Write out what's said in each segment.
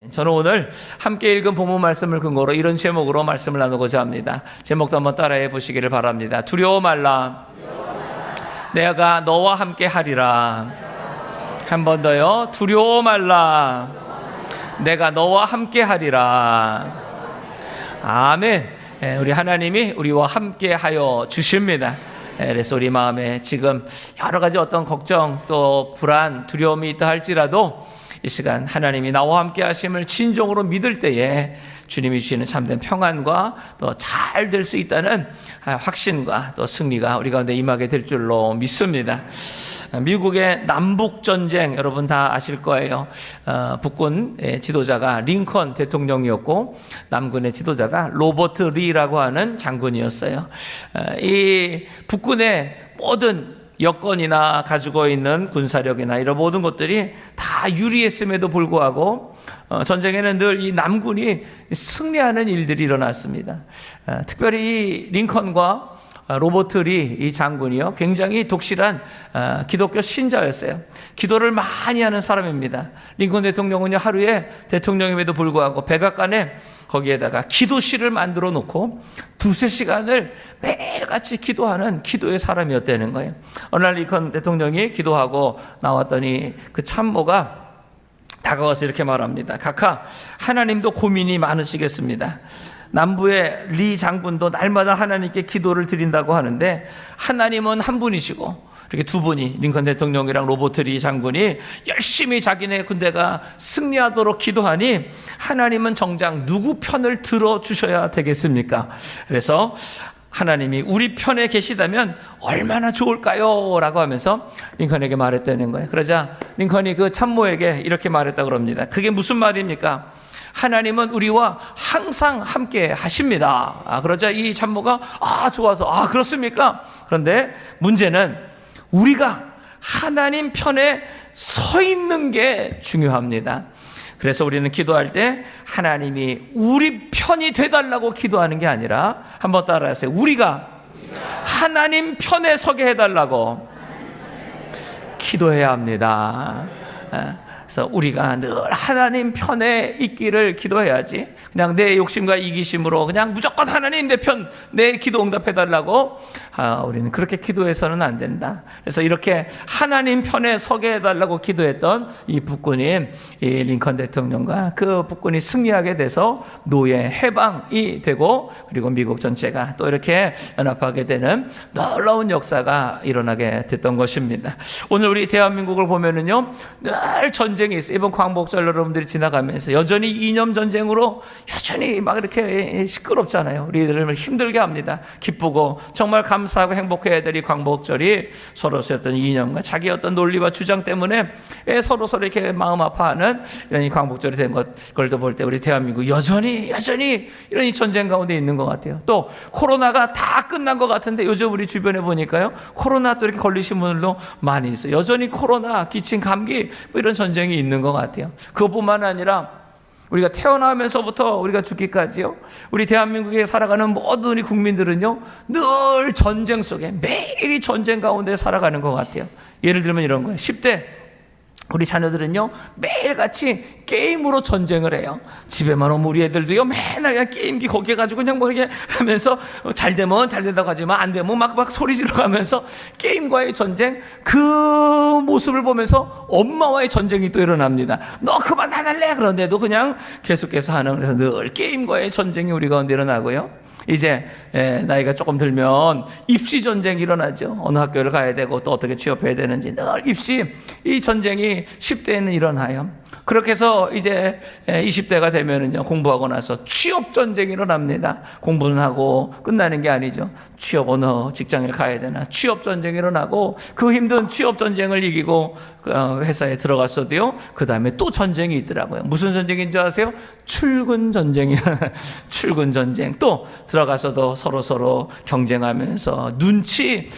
저는 오늘 함께 읽은 본문 말씀을 근거로 이런 제목으로 말씀을 나누고자 합니다. 제목도 한번 따라해 보시기를 바랍니다. 두려워 말라. 내가 너와 함께 하리라. 한 번 더요. 두려워 말라. 내가 너와 함께 하리라. 아멘. 우리 하나님이 우리와 함께 하여 주십니다. 그래서 우리 마음에 지금 여러 가지 어떤 걱정 또 불안 두려움이 있다 할지라도 이 시간 하나님이 나와 함께 하심을 진정으로 믿을 때에 주님이 주시는 참된 평안과 또 잘 될 수 있다는 확신과 또 승리가 우리 가운데 임하게 될 줄로 믿습니다. 미국의 남북전쟁 여러분 다 아실 거예요. 북군의 지도자가 링컨 대통령이었고 남군의 지도자가 로버트 리라고 하는 장군이었어요. 이 북군의 모든 여건이나 가지고 있는 군사력이나 이런 모든 것들이 다 유리했음에도 불구하고 전쟁에는 늘 이 남군이 승리하는 일들이 일어났습니다. 특별히 이 링컨과 로버트 리 이 장군이요 굉장히 독실한 기독교 신자였어요. 기도를 많이 하는 사람입니다. 링컨 대통령은요 하루에 대통령임에도 불구하고 백악관에 거기에다가 기도실을 만들어 놓고 두세 시간을 매일같이 기도하는 기도의 사람이었다는 거예요. 어느 날 링컨 대통령이 기도하고 나왔더니 그 참모가 다가와서 이렇게 말합니다. 각하, 하나님도 고민이 많으시겠습니다. 남부의 리 장군도 날마다 하나님께 기도를 드린다고 하는데 하나님은 한 분이시고 이렇게 두 분이 링컨 대통령이랑 로버트 리 장군이 열심히 자기네 군대가 승리하도록 기도하니 하나님은 정작 누구 편을 들어주셔야 되겠습니까? 그래서 하나님이 우리 편에 계시다면 얼마나 좋을까요? 라고 하면서 링컨에게 말했다는 거예요. 그러자 링컨이 그 참모에게 이렇게 말했다고 그럽니다. 그게 무슨 말입니까? 하나님은 우리와 항상 함께 하십니다. 그러자 이 참모가 좋아서 그렇습니까? 그런데 문제는 우리가 하나님 편에 서 있는 게 중요합니다. 그래서 우리는 기도할 때 하나님이 우리 편이 되달라고 기도하는 게 아니라 한번 따라하세요. 우리가 하나님 편에 서게 해달라고 기도해야 합니다. 그래서 우리가 늘 하나님 편에 있기를 기도해야지 그냥 내 욕심과 이기심으로 그냥 무조건 하나님 내 편, 내 기도 응답해달라고 우리는 그렇게 기도해서는 안 된다. 그래서 이렇게 하나님 편에 서게 해달라고 기도했던 이 북군인 이 링컨 대통령과 그 북군이 승리하게 돼서 노예 해방이 되고 그리고 미국 전체가 또 이렇게 연합하게 되는 놀라운 역사가 일어나게 됐던 것입니다. 오늘 우리 대한민국을 보면은요 늘 전쟁이 있어요. 이번 광복절 여러분들이 지나가면서 여전히 이념 전쟁으로 여전히 막 이렇게 시끄럽잖아요. 우리들을 힘들게 합니다. 기쁘고 정말 감사하고 행복해야 될 이 광복절이 서로 어떤 이념과 자기 어떤 논리와 주장 때문에 서로 이렇게 마음 아파하는 이런 이 광복절이 된 걸도 볼 때 우리 대한민국 여전히 이런 이 전쟁 가운데 있는 것 같아요. 또 코로나가 다 끝난 것 같은데 요즘 우리 주변에 보니까요 코로나 또 이렇게 걸리신 분들도 많이 있어요. 여전히 코로나, 기침, 감기 뭐 이런 전쟁이 있는 것 같아요. 그것뿐만 아니라 우리가 태어나면서부터 우리가 죽기까지요 우리 대한민국에 살아가는 모든 우리 국민들은요 늘 전쟁 속에 매일이 전쟁 가운데 살아가는 것 같아요. 예를 들면 이런 거예요. 10대 우리 자녀들은요 매일같이 게임으로 전쟁을 해요. 집에만 오면 우리 애들도요 맨날 그냥 게임기 거기에 가지고 그냥 뭐 이렇게 하면서 잘 되면 잘 된다고 하지만 안 되면 막 소리 지르면서 게임과의 전쟁, 그 모습을 보면서 엄마와의 전쟁이 또 일어납니다. 너 그만 안 할래? 그런데도 그냥 계속해서 하는, 그래서 늘 게임과의 전쟁이 우리 가운데 일어나고요. 이제 나이가 조금 들면 입시 전쟁이 일어나죠. 어느 학교를 가야 되고 또 어떻게 취업해야 되는지 늘 입시 이 전쟁이 10대에는 일어나요. 그렇게 해서 이제 20대가 되면은요 공부하고 나서 취업 전쟁이 일어납니다. 공부는 하고 끝나는 게 아니죠. 취업 어느 직장에 가야 되나 취업 전쟁이 일어나고 그 힘든 취업 전쟁을 이기고 회사에 들어갔어도요 그 다음에 또 전쟁이 있더라고요. 무슨 전쟁인지 아세요? 출근 전쟁이 출근 전쟁. 또 들어가서도 서로 경쟁하면서 눈치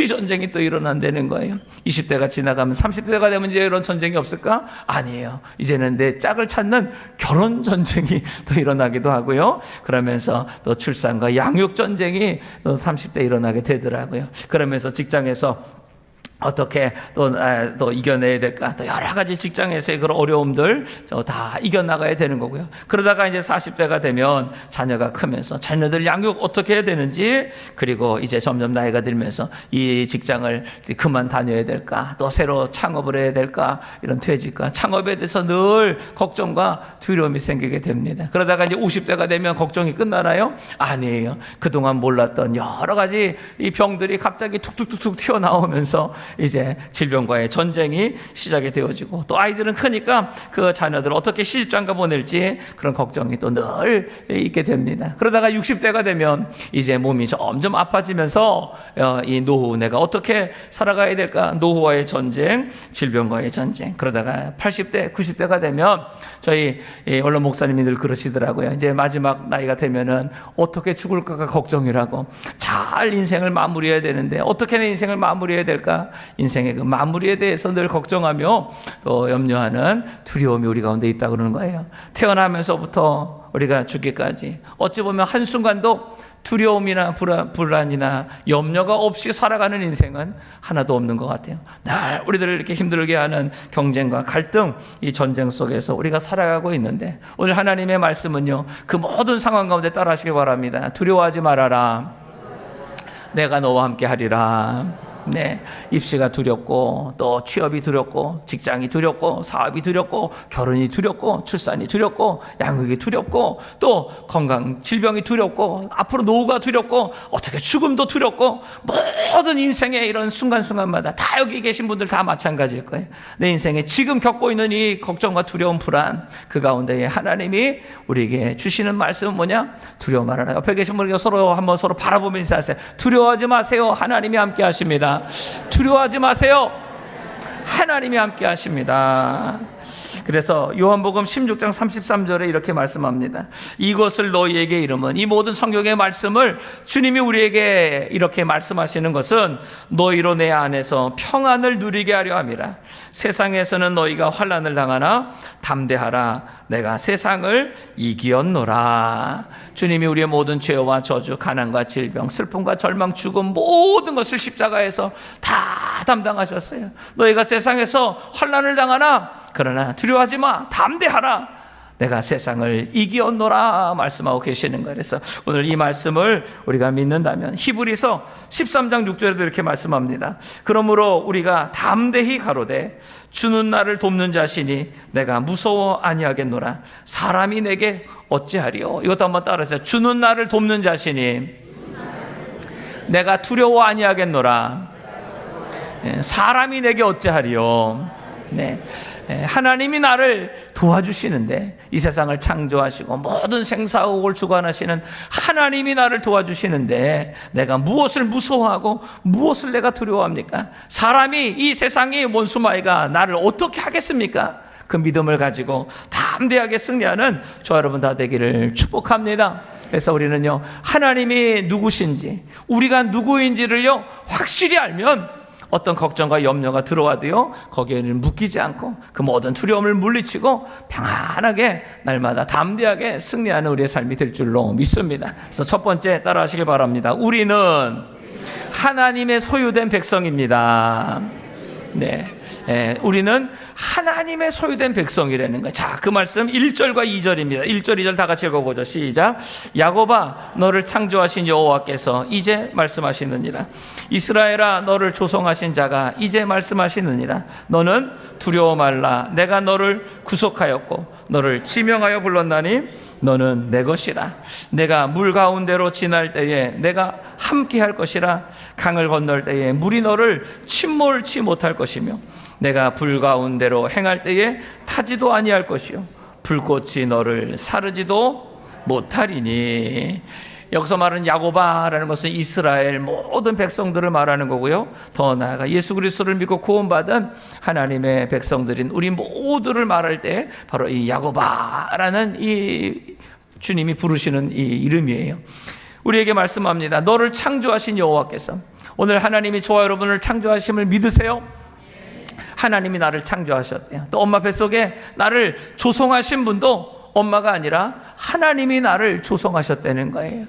전쟁이 또 일어난다는 거예요. 20대가 지나가면 30대가 되면 이제 이런 전쟁이 없을까? 아니에요. 이제는 내 짝을 찾는 결혼 전쟁이 또 일어나기도 하고요. 그러면서 또 출산과 양육 전쟁이 또 30대 일어나게 되더라고요. 그러면서 직장에서 어떻게 또 이겨내야 될까? 또 여러 가지 직장에서의 그런 어려움들 다 이겨나가야 되는 거고요. 그러다가 이제 40대가 되면 자녀가 크면서 자녀들 양육 어떻게 해야 되는지, 그리고 이제 점점 나이가 들면서 이 직장을 그만 다녀야 될까? 또 새로 창업을 해야 될까? 이런 퇴직과 창업에 대해서 늘 걱정과 두려움이 생기게 됩니다. 그러다가 이제 50대가 되면 걱정이 끝나나요? 아니에요. 그동안 몰랐던 여러 가지 이 병들이 갑자기 툭툭툭툭 튀어나오면서 이제 질병과의 전쟁이 시작이 되어지고, 또 아이들은 크니까 그 자녀들을 어떻게 시집장가 보낼지 그런 걱정이 또 늘 있게 됩니다. 그러다가 60대가 되면 이제 몸이 점점 아파지면서 이 노후, 내가 어떻게 살아가야 될까? 노후와의 전쟁, 질병과의 전쟁. 그러다가 80대, 90대가 되면 저희 언론 목사님이 늘 그러시더라고요. 이제 마지막 나이가 되면은 어떻게 죽을까가 걱정이라고. 잘 인생을 마무리해야 되는데 어떻게 내 인생을 마무리해야 될까? 인생의 그 마무리에 대해서 늘 걱정하며 또 염려하는 두려움이 우리 가운데 있다 그러는 거예요. 태어나면서부터 우리가 죽기까지 어찌 보면 한순간도 두려움이나 불안이나 염려가 없이 살아가는 인생은 하나도 없는 것 같아요. 늘 우리들을 이렇게 힘들게 하는 경쟁과 갈등, 이 전쟁 속에서 우리가 살아가고 있는데, 오늘 하나님의 말씀은요, 그 모든 상황 가운데 따라하시기 바랍니다. 두려워하지 말아라. 내가 너와 함께 하리라. 네, 입시가 두렵고, 또 취업이 두렵고, 직장이 두렵고, 사업이 두렵고, 결혼이 두렵고, 출산이 두렵고, 양육이 두렵고, 또 건강, 질병이 두렵고, 앞으로 노후가 두렵고, 어떻게 죽음도 두렵고, 모든 인생의 이런 순간순간마다 다 여기 계신 분들 다 마찬가지일 거예요. 내 인생에 지금 겪고 있는 이 걱정과 두려움, 불안, 그 가운데에 하나님이 우리에게 주시는 말씀은 뭐냐? 두려워 말아라. 옆에 계신 분에게 서로 한번 서로 바라보면서 인사하세요. 두려워하지 마세요. 하나님이 함께 하십니다. 두려워하지 마세요. 하나님이 함께 하십니다. 그래서 요한복음 16장 33절에 이렇게 말씀합니다. 이것을 너희에게 이름은, 이 모든 성경의 말씀을 주님이 우리에게 이렇게 말씀하시는 것은 너희로 내 안에서 평안을 누리게 하려 함이라. 세상에서는 너희가 환난을 당하나 담대하라. 내가 세상을 이기었노라. 주님이 우리의 모든 죄와 저주, 가난과 질병, 슬픔과 절망, 죽음, 모든 것을 십자가에서 다 담당하셨어요. 너희가 세상에서 환난을 당하나, 그러나 두려워하지 마. 담대하라. 내가 세상을 이기었노라 말씀하고 계시는 거예요. 그래서 오늘 이 말씀을 우리가 믿는다면 히브리서 13장 6절에도 이렇게 말씀합니다. 그러므로 우리가 담대히 가로되 주는 나를 돕는 자신이 내가 무서워 아니하겠노라. 사람이 내게 어찌하리요. 이것도 한번 따라하세요. 주는 나를 돕는 자신이 내가 두려워 아니하겠노라. 사람이 내게 어찌하리요. 네. 하나님이 나를 도와주시는데, 이 세상을 창조하시고 모든 생사옥을 주관하시는 하나님이 나를 도와주시는데 내가 무엇을 무서워하고 무엇을 내가 두려워합니까? 사람이, 이 세상의 원수마이가 나를 어떻게 하겠습니까? 그 믿음을 가지고 담대하게 승리하는 저와 여러분 다 되기를 축복합니다. 그래서 우리는요, 하나님이 누구신지, 우리가 누구인지를요 확실히 알면 어떤 걱정과 염려가 들어와도요, 거기에는 묶이지 않고 그 모든 두려움을 물리치고 평안하게 날마다 담대하게 승리하는 우리의 삶이 될 줄로 믿습니다. 그래서 첫 번째 따라하시길 바랍니다. 우리는 하나님의 소유된 백성입니다. 네. 우리는 하나님의 소유된 백성이라는 거예요. 자, 그 말씀 1절과 2절입니다. 1절, 2절 다 같이 읽어보죠. 시작. 야곱아, 너를 창조하신 여호와께서 이제 말씀하시느니라. 이스라엘아, 너를 조성하신 자가 이제 말씀하시느니라. 너는 두려워 말라. 내가 너를 구속하였고 너를 지명하여 불렀나니 너는 내 것이라. 내가 물 가운데로 지날 때에 내가 함께 할 것이라. 강을 건널 때에 물이 너를 침몰치 못할 것이며 내가 불 가운데로 행할 때에 타지도 아니할 것이요 불꽃이 너를 사르지도 못하리니. 여기서 말하는 야곱아라는 것은 이스라엘 모든 백성들을 말하는 거고요. 더 나아가 예수 그리스도를 믿고 구원받은 하나님의 백성들인 우리 모두를 말할 때 바로 이 야곱아라는 이 주님이 부르시는 이 이름이에요. 우리에게 말씀합니다. 너를 창조하신 여호와께서, 오늘 하나님이 저와 여러분을 창조하심을 믿으세요? 하나님이 나를 창조하셨대요. 또 엄마 뱃속에 나를 조성하신 분도 엄마가 아니라 하나님이 나를 조성하셨다는 거예요.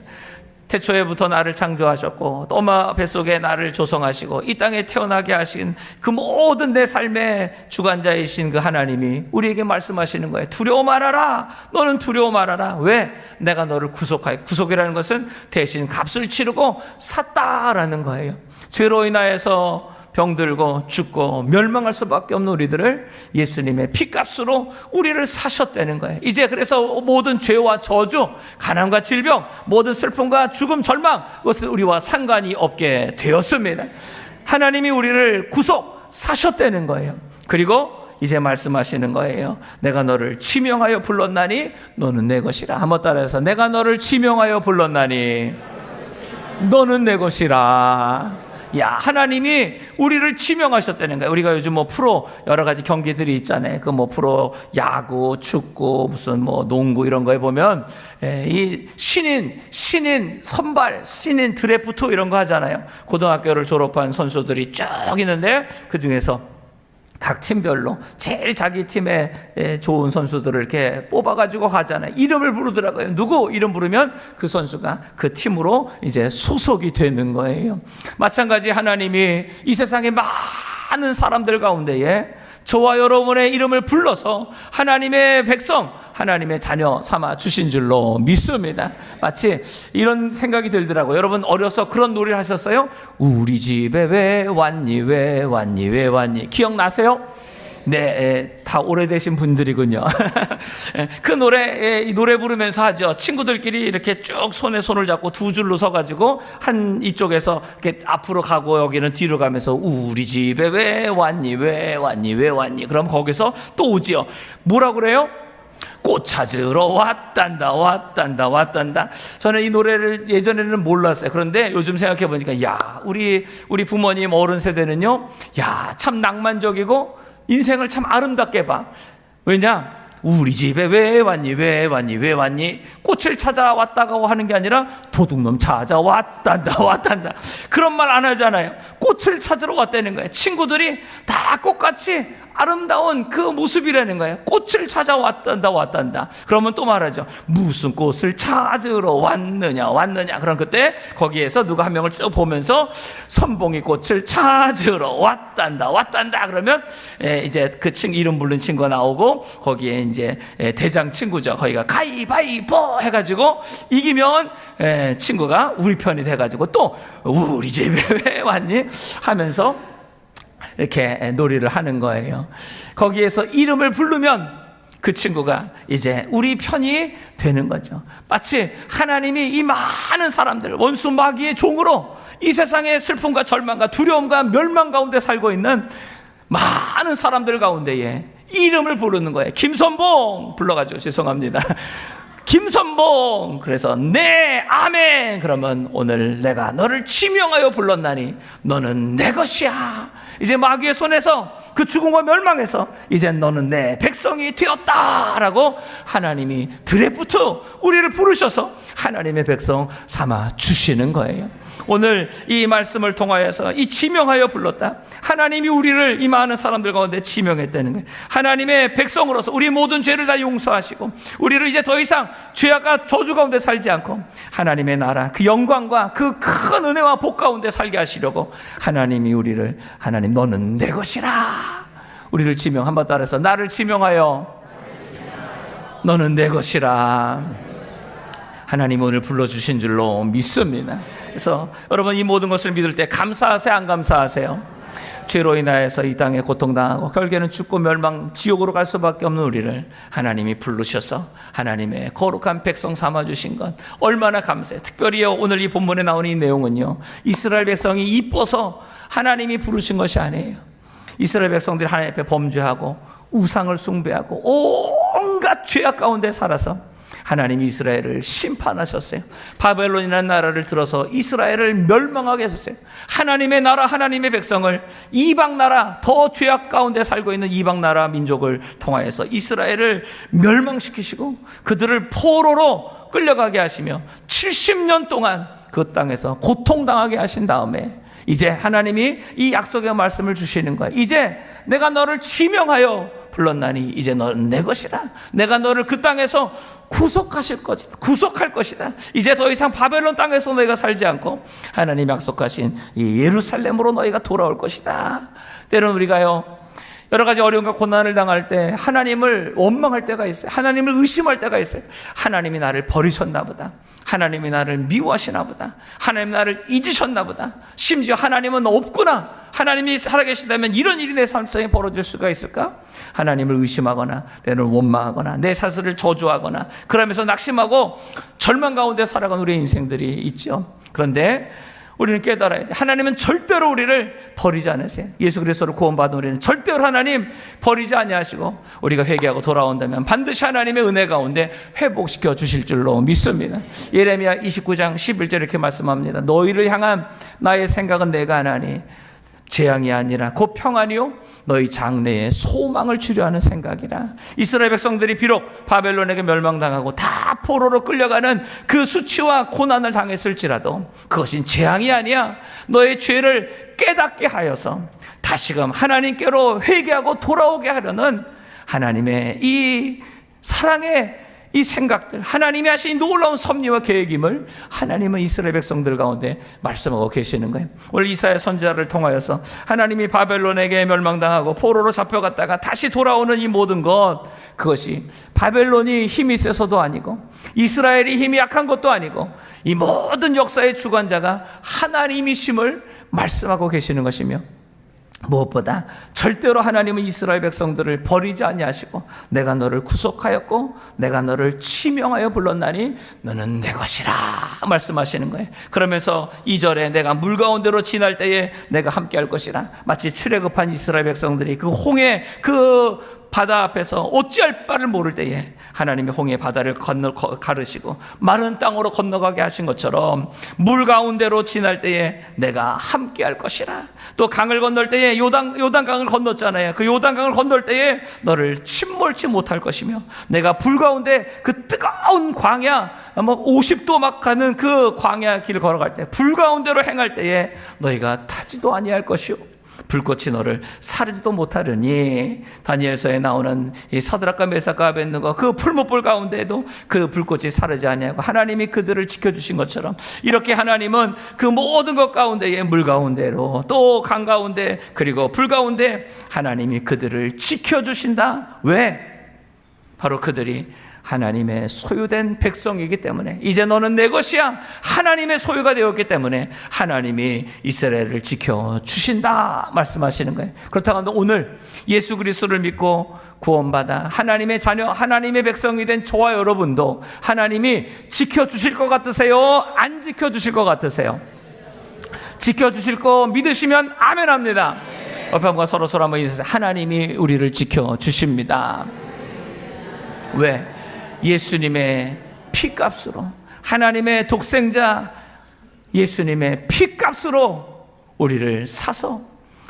태초에부터 나를 창조하셨고 또 엄마 뱃속에 나를 조성하시고 이 땅에 태어나게 하신 그 모든 내 삶의 주관자이신 그 하나님이 우리에게 말씀하시는 거예요. 두려워 말아라. 너는 두려워 말아라. 왜? 내가 너를 구속하여. 구속이라는 것은 대신 값을 치르고 샀다라는 거예요. 죄로 인하여서 병들고 죽고 멸망할 수밖에 없는 우리들을 예수님의 피값으로 우리를 사셨다는 거예요. 이제 그래서 모든 죄와 저주, 가난과 질병, 모든 슬픔과 죽음, 절망, 그것은 우리와 상관이 없게 되었습니다. 하나님이 우리를 구속 사셨다는 거예요. 그리고 이제 말씀하시는 거예요. 내가 너를 지명하여 불렀나니 너는 내 것이라. 한번 따라해서 내가 너를 지명하여 불렀나니 너는 내 것이라. 야, 하나님이 우리를 지명하셨다는 거예요. 우리가 요즘 뭐 프로 여러 가지 경기들이 있잖아요. 그 뭐 프로 야구, 축구, 무슨 뭐 농구 이런 거에 보면 이 신인 선발, 신인 드래프트 이런 거 하잖아요. 고등학교를 졸업한 선수들이 쭉 있는데 그 중에서 각 팀별로 제일 자기 팀에 좋은 선수들을 이렇게 뽑아가지고 가잖아요. 이름을 부르더라고요. 누구 이름 부르면 그 선수가 그 팀으로 이제 소속이 되는 거예요. 마찬가지 하나님이 이 세상의 많은 사람들 가운데에 저와 여러분의 이름을 불러서 하나님의 백성, 하나님의 자녀 삼아 주신 줄로 믿습니다. 마치 이런 생각이 들더라고요. 여러분 어려서 그런 노래를 하셨어요? 우리 집에 왜 왔니 왜 왔니 왜 왔니 기억나세요? 네, 다 오래되신 분들이군요. 그 이 노래 부르면서 하죠. 친구들끼리 이렇게 쭉 손에 손을 잡고 두 줄로 서가지고 한 이쪽에서 이렇게 앞으로 가고 여기는 뒤로 가면서 우리 집에 왜 왔니 왜 왔니 왜 왔니. 그럼 거기서 또 오지요. 뭐라고 그래요? 꽃 찾으러 왔단다. 저는 이 노래를 예전에는 몰랐어요. 그런데 요즘 생각해 보니까 야, 우리 부모님 어른 세대는요, 야, 참 낭만적이고 인생을 참 아름답게 봐. 왜냐? 우리 집에 왜 왔니? 꽃을 찾아왔다고 하는 게 아니라 도둑놈 찾아왔단다. 그런 말 안 하잖아요. 꽃을 찾으러 왔다는 거예요. 친구들이 다 꽃같이 아름다운 그 모습이라는 거예요. 꽃을 찾아왔단다. 그러면 또 말하죠. 무슨 꽃을 찾으러 왔느냐. 그럼 그때 거기에서 누가 한 명을 쭉 보면서 선봉이 꽃을 찾으러 왔단다. 그러면 이제 그 이름 부른 친구가 나오고 거기에 이제 대장 친구죠. 거기가 가위바위보 해가지고 이기면 친구가 우리 편이 돼가지고 또 우리 집에 왜 왔니? 하면서 이렇게 놀이를 하는 거예요. 거기에서 이름을 부르면 그 친구가 이제 우리 편이 되는 거죠. 마치 하나님이 이 많은 사람들, 원수 마귀의 종으로 이 세상의 슬픔과 절망과 두려움과 멸망 가운데 살고 있는 많은 사람들 가운데에 이름을 부르는 거예요. 김선봉 불러가지고 죄송합니다. 김선봉. 그래서 네 아멘. 그러면 오늘 내가 너를 지명하여 불렀나니 너는 내 것이야. 이제 마귀의 손에서 그 죽음과 멸망에서 이제 너는 내 백성이 되었다라고 하나님이 드래프트 우리를 부르셔서 하나님의 백성 삼아 주시는 거예요. 오늘 이 말씀을 통하여서 이 지명하여 불렀다. 하나님이 우리를 이 많은 사람들 가운데 지명했다는 거예요. 하나님의 백성으로서 우리 모든 죄를 다 용서하시고 우리를 이제 더 이상 죄악과 저주 가운데 살지 않고 하나님의 나라 그 영광과 그 큰 은혜와 복 가운데 살게 하시려고 하나님이 우리를 하나님 너는 내 것이라 우리를 지명 한번 따라서 나를 지명하여 너는 내 것이라 하나님 오늘 불러주신 줄로 믿습니다. 그래서 여러분 이 모든 것을 믿을 때 감사하세요 안 감사하세요? 죄로 인하여서 이 땅에 고통당하고 결국에는 죽고 멸망 지옥으로 갈 수밖에 없는 우리를 하나님이 부르셔서 하나님의 거룩한 백성 삼아주신 것 얼마나 감사해요. 특별히 오늘 이 본문에 나오는 이 내용은요, 이스라엘 백성이 이뻐서 하나님이 부르신 것이 아니에요. 이스라엘 백성들이 하나님 앞에 범죄하고 우상을 숭배하고 온갖 죄악 가운데 살아서 하나님이 이스라엘을 심판하셨어요. 바벨론이라는 나라를 들어서 이스라엘을 멸망하게 하셨어요. 하나님의 나라, 하나님의 백성을 이방 나라, 더 죄악 가운데 살고 있는 이방 나라 민족을 통하여서 이스라엘을 멸망시키시고 그들을 포로로 끌려가게 하시며 70년 동안 그 땅에서 고통당하게 하신 다음에 이제 하나님이 이 약속의 말씀을 주시는 거예요. 이제 내가 너를 지명하여 불렀나니 이제 너는 내 것이라. 내가 너를 그 땅에서 구속할 것이다. 이제 더 이상 바벨론 땅에서 너희가 살지 않고 하나님 약속하신 이 예루살렘으로 너희가 돌아올 것이다. 때로는 우리가요, 여러 가지 어려움과 고난을 당할 때 하나님을 원망할 때가 있어요. 하나님을 의심할 때가 있어요. 하나님이 나를 버리셨나 보다. 하나님이 나를 미워하시나 보다. 하나님 나를 잊으셨나 보다. 심지어 하나님은 없구나. 하나님이 살아계시다면 이런 일이 내 삶 속에 벌어질 수가 있을까? 하나님을 의심하거나 때로는 원망하거나 내 사슬을 저주하거나 그러면서 낙심하고 절망 가운데 살아가는 우리의 인생들이 있죠. 그런데 우리는 깨달아야 돼. 하나님은 절대로 우리를 버리지 않으세요. 예수 그리스도를 구원받은 우리는 절대로 하나님 버리지 아니하시고 우리가 회개하고 돌아온다면 반드시 하나님의 은혜 가운데 회복시켜 주실 줄로 믿습니다. 예레미야 29장 11절 이렇게 말씀합니다. 너희를 향한 나의 생각은 내가 하나니 재앙이 아니라 곧 평안이요 너희 장래에 소망을 주려 하는 생각이라. 이스라엘 백성들이 비록 바벨론에게 멸망당하고 다 포로로 끌려가는 그 수치와 고난을 당했을지라도 그것이 재앙이 아니야. 너의 죄를 깨닫게 하여서 다시금 하나님께로 회개하고 돌아오게 하려는 하나님의 이 사랑의 이 생각들, 하나님이 하신 놀라운 섭리와 계획임을 하나님은 이스라엘 백성들 가운데 말씀하고 계시는 거예요. 오늘 이사야 선지자를 통하여서 하나님이 바벨론에게 멸망당하고 포로로 잡혀갔다가 다시 돌아오는 이 모든 것, 그것이 바벨론이 힘이 세서도 아니고 이스라엘이 힘이 약한 것도 아니고 이 모든 역사의 주관자가 하나님이심을 말씀하고 계시는 것이며, 무엇보다 절대로 하나님은 이스라엘 백성들을 버리지 아니하시고 내가 너를 구속하였고 내가 너를 치명하여 불렀나니 너는 내 것이라 말씀하시는 거예요. 그러면서 2절에 내가 물 가운데로 지날 때에 내가 함께할 것이라. 마치 출애굽한 이스라엘 백성들이 그 홍해 그 바다 앞에서 어찌할 바를 모를 때에 하나님이 홍해 바다를 가르시고 마른 땅으로 건너가게 하신 것처럼 물 가운데로 지날 때에 내가 함께 할 것이라. 또 강을 건널 때에 요단강을 건넜잖아요. 그 요단강을 건널 때에 너를 침몰치 못할 것이며 내가 불 가운데 그 뜨거운 광야 50도 막 가는 그 광야 길 걸어갈 때 불 가운데로 행할 때에 너희가 타지도 아니할 것이요 불꽃이 너를 사르지도 못하려니. 다니엘서에 나오는 이 사드락과 메삭과 아벳느고 그 풀무불 가운데에도 그 불꽃이 사르지 아니하고 하나님이 그들을 지켜주신 것처럼 이렇게 하나님은 그 모든 것 가운데에 물 가운데로 또 강 가운데 그리고 불 가운데 하나님이 그들을 지켜주신다. 왜? 바로 그들이 하나님의 소유된 백성이기 때문에 이제 너는 내 것이야. 하나님의 소유가 되었기 때문에 하나님이 이스라엘을 지켜주신다 말씀하시는 거예요. 그렇다고 오늘 예수 그리스도를 믿고 구원받아 하나님의 자녀, 하나님의 백성이 된 저와 여러분도 하나님이 지켜주실 것 같으세요? 안 지켜주실 것 같으세요? 지켜주실 거 믿으시면 아멘 합니다. 옆에 한번 서로 한번 인사하세요. 하나님이 우리를 지켜주십니다. 왜? 예수님의 피값으로, 하나님의 독생자 예수님의 피값으로 우리를 사서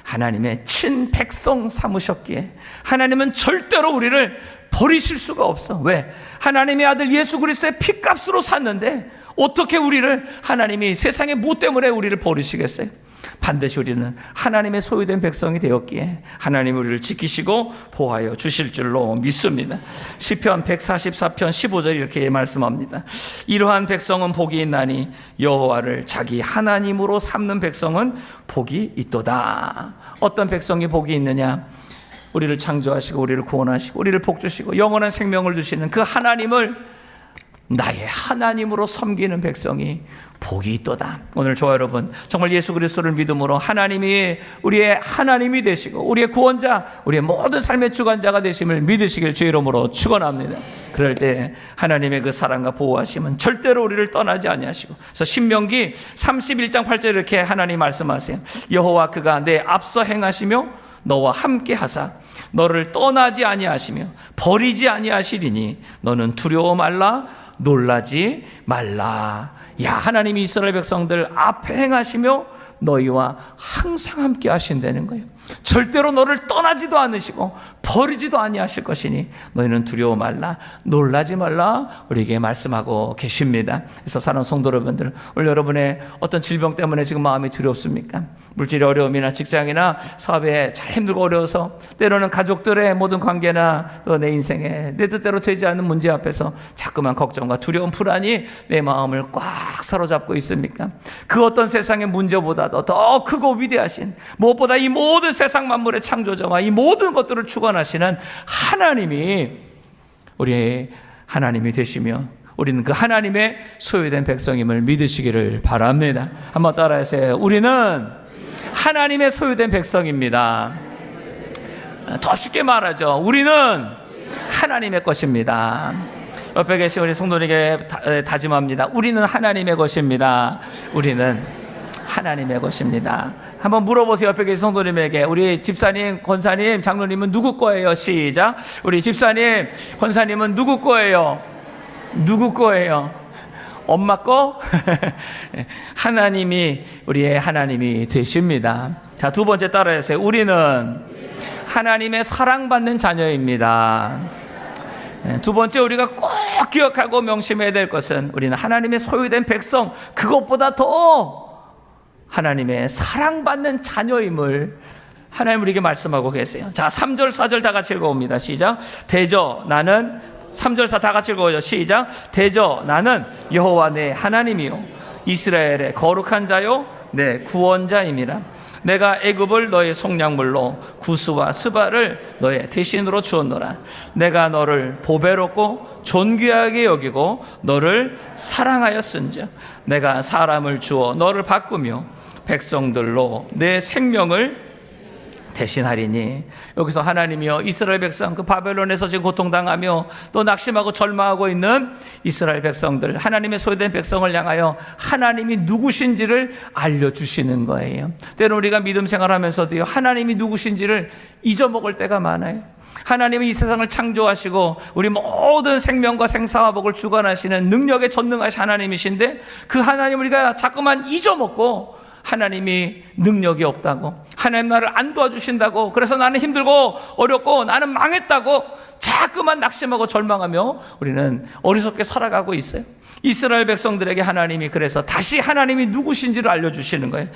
하나님의 친백성 삼으셨기에 하나님은 절대로 우리를 버리실 수가 없어. 왜? 하나님의 아들 예수 그리스도의 피값으로 샀는데 어떻게 우리를 하나님이 세상의 뭐 때문에 우리를 버리시겠어요? 반드시 우리는 하나님의 소유된 백성이 되었기에 하나님이 우리를 지키시고 보호하여 주실 줄로 믿습니다. 시편 144편 15절 이렇게 말씀합니다. 이러한 백성은 복이 있나니 여호와를 자기 하나님으로 삼는 백성은 복이 있도다. 어떤 백성이 복이 있느냐? 우리를 창조하시고 우리를 구원하시고 우리를 복주시고 영원한 생명을 주시는 그 하나님을 나의 하나님으로 섬기는 백성이 복이 있도다. 오늘 저와 여러분 정말 예수 그리스도를 믿음으로 하나님이 우리의 하나님이 되시고 우리의 구원자, 우리의 모든 삶의 주관자가 되심을 믿으시길 주의 이름으로 축원합니다. 그럴 때 하나님의 그 사랑과 보호하심은 절대로 우리를 떠나지 아니하시고, 그래서 신명기 31장 8절 이렇게 하나님 말씀하세요. 여호와 그가 내 앞서 행하시며 너와 함께 하사 너를 떠나지 아니하시며 버리지 아니하시리니 너는 두려워 말라 놀라지 말라. 야, 하나님이 이스라엘 백성들 앞에 행하시며 너희와 항상 함께 하신다는 거예요. 절대로 너를 떠나지도 않으시고 버리지도 아니하실 것이니 너희는 두려워 말라, 놀라지 말라 우리에게 말씀하고 계십니다. 그래서 사랑하는 성도 여러분들, 오늘 여러분의 어떤 질병 때문에 지금 마음이 두렵습니까? 물질의 어려움이나 직장이나 사업에 잘 힘들고 어려워서, 때로는 가족들의 모든 관계나 또 내 인생에 내 뜻대로 되지 않는 문제 앞에서 자꾸만 걱정과 두려움, 불안이 내 마음을 꽉 사로잡고 있습니까? 그 어떤 세상의 문제보다도 더 크고 위대하신, 무엇보다 이 모든 세상 만물의 창조자와 이 모든 것들을 주관하시는 하나님이 우리의 하나님이 되시며, 우리는 그 하나님의 소유된 백성임을 믿으시기를 바랍니다. 한번 따라하세요. 우리는 하나님의 소유된 백성입니다. 더 쉽게 말하죠. 우리는 하나님의 것입니다. 옆에 계신 우리 성도님에게 다짐합니다. 우리는 하나님의 것입니다. 우리는 하나님의 것입니다. 한번 물어보세요. 옆에 계신 성도님에게. 우리 집사님, 권사님, 장로님은 누구 거예요? 시작. 우리 집사님, 권사님은 누구 거예요? 누구 거예요? 엄마 거? 하나님이 우리의 하나님이 되십니다. 자, 두 번째 따라하세요. 우리는 하나님의 사랑받는 자녀입니다. 두 번째, 우리가 꼭 기억하고 명심해야 될 것은 우리는 하나님의 소유된 백성, 그것보다 더 하나님의 사랑받는 자녀임을 하나님 우리에게 말씀하고 계세요. 자, 3절 4절 다 같이 읽어봅니다. 시작. 대저 나는, 3절 4 다 같이 읽어요. 시작. 대저 나는 여호와 내 하나님이요 이스라엘의 거룩한 자요 내 구원자임이라. 내가 애굽을 너의 속량물로 구스와 스바를 너의 대신으로 주었노라. 내가 너를 보배롭고 존귀하게 여기고 너를 사랑하였은즉 내가 사람을 주어 너를 바꾸며 백성들로 내 생명을 대신하리니. 여기서 하나님이여 이스라엘 백성, 그 바벨론에서 지금 고통당하며 또 낙심하고 절망하고 있는 이스라엘 백성들, 하나님의 소유된 백성을 향하여 하나님이 누구신지를 알려주시는 거예요. 때로 우리가 믿음 생활하면서도요, 하나님이 누구신지를 잊어먹을 때가 많아요. 하나님은 이 세상을 창조하시고 우리 모든 생명과 생사화복을 주관하시는 능력에 전능하신 하나님이신데, 그 하나님 우리가 자꾸만 잊어먹고 하나님이 능력이 없다고, 하나님 나를 안 도와주신다고, 그래서 나는 힘들고 어렵고 나는 망했다고 자꾸만 낙심하고 절망하며 우리는 어리석게 살아가고 있어요. 이스라엘 백성들에게 하나님이 그래서 다시 하나님이 누구신지를 알려주시는 거예요.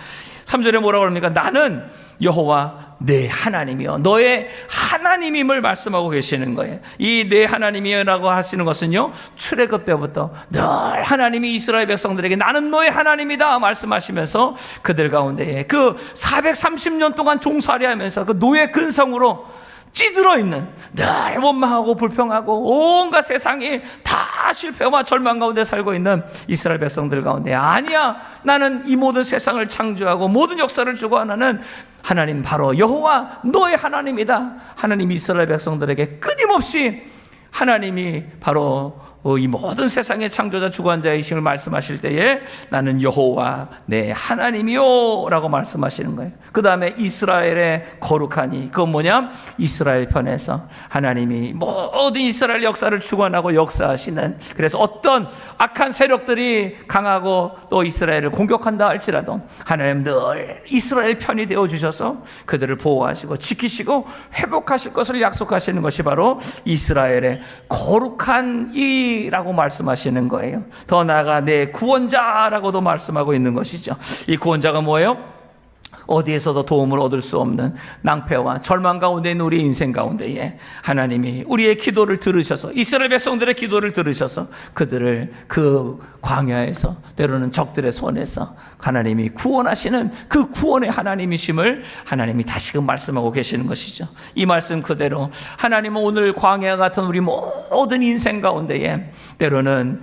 3절에 뭐라고 합니까? 나는 여호와 내 하나님이요 너의 하나님임을 말씀하고 계시는 거예요. 이 내 하나님이라고 하시는 것은요, 출애굽 때부터 늘 하나님이 이스라엘 백성들에게 나는 너의 하나님이다 말씀하시면서 그들 가운데에 그 430년 동안 종살이하면서 그 노예 근성으로 찌들어 있는, 늘 원망하고 불평하고 온갖 세상이 다 실패와 절망 가운데 살고 있는 이스라엘 백성들 가운데, 아니야, 나는 이 모든 세상을 창조하고 모든 역사를 주관하는 하나님, 바로 여호와 너의 하나님이다. 하나님 이스라엘 백성들에게 끊임없이 하나님이 바로 이 모든 세상의 창조자 주관자이심을 말씀하실 때에 나는 여호와 내 하나님이요 라고 말씀하시는 거예요. 그 다음에 이스라엘의 거룩하니, 그건 뭐냐? 이스라엘 편에서 하나님이 모든 이스라엘 역사를 주관하고 역사하시는, 그래서 어떤 악한 세력들이 강하고 또 이스라엘을 공격한다 할지라도 하나님 늘 이스라엘 편이 되어주셔서 그들을 보호하시고 지키시고 회복하실 것을 약속하시는 것이 바로 이스라엘의 거룩한 이라고 말씀하시는 거예요. 더 나아가 내 구원자라고도 말씀하고 있는 것이죠. 이 구원자가 뭐예요? 어디에서도 도움을 얻을 수 없는 낭패와 절망 가운데 있는 우리의 인생 가운데에 하나님이 우리의 기도를 들으셔서, 이스라엘 백성들의 기도를 들으셔서 그들을 그 광야에서, 때로는 적들의 손에서 하나님이 구원하시는 그 구원의 하나님이심을 하나님이 다시금 말씀하고 계시는 것이죠. 이 말씀 그대로 하나님은 오늘 광야 같은 우리 모든 인생 가운데에 때로는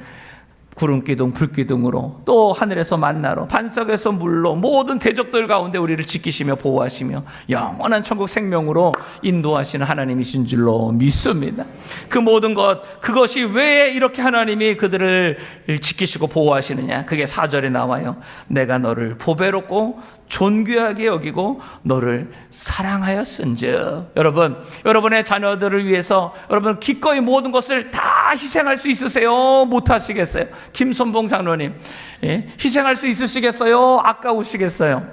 구름기둥, 불기둥으로, 또 하늘에서 만나로, 반석에서 물로 모든 대적들 가운데 우리를 지키시며 보호하시며 영원한 천국 생명으로 인도하시는 하나님이신 줄로 믿습니다. 그 모든 것, 그것이 왜 이렇게 하나님이 그들을 지키시고 보호하시느냐? 그게 4절에 나와요. 내가 너를 보배롭고 존귀하게 여기고 너를 사랑하였은즉. 여러분, 여러분의 자녀들을 위해서 여러분 기꺼이 모든 것을 다 희생할 수 있으세요? 못하시겠어요? 김선봉 장로님, 희생할 수 있으시겠어요? 아까우시겠어요?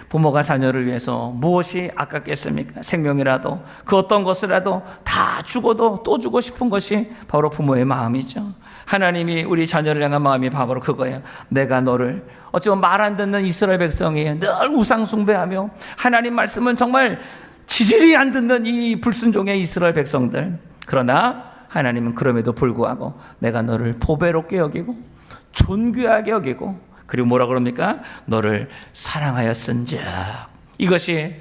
부모가 자녀를 위해서 무엇이 아깝겠습니까? 생명이라도 그 어떤 것이라도 다 주고도 또 주고 싶은 것이 바로 부모의 마음이죠. 하나님이 우리 자녀를 향한 마음이 바로 그거예요. 내가 너를, 어찌보면 말 안 듣는 이스라엘 백성이 늘 우상 숭배하며 하나님 말씀은 정말 지질이 안 듣는 이 불순종의 이스라엘 백성들. 그러나 하나님은 그럼에도 불구하고 내가 너를 보배롭게 여기고 존귀하게 여기고, 그리고 뭐라 그럽니까? 너를 사랑하였은즉. 이것이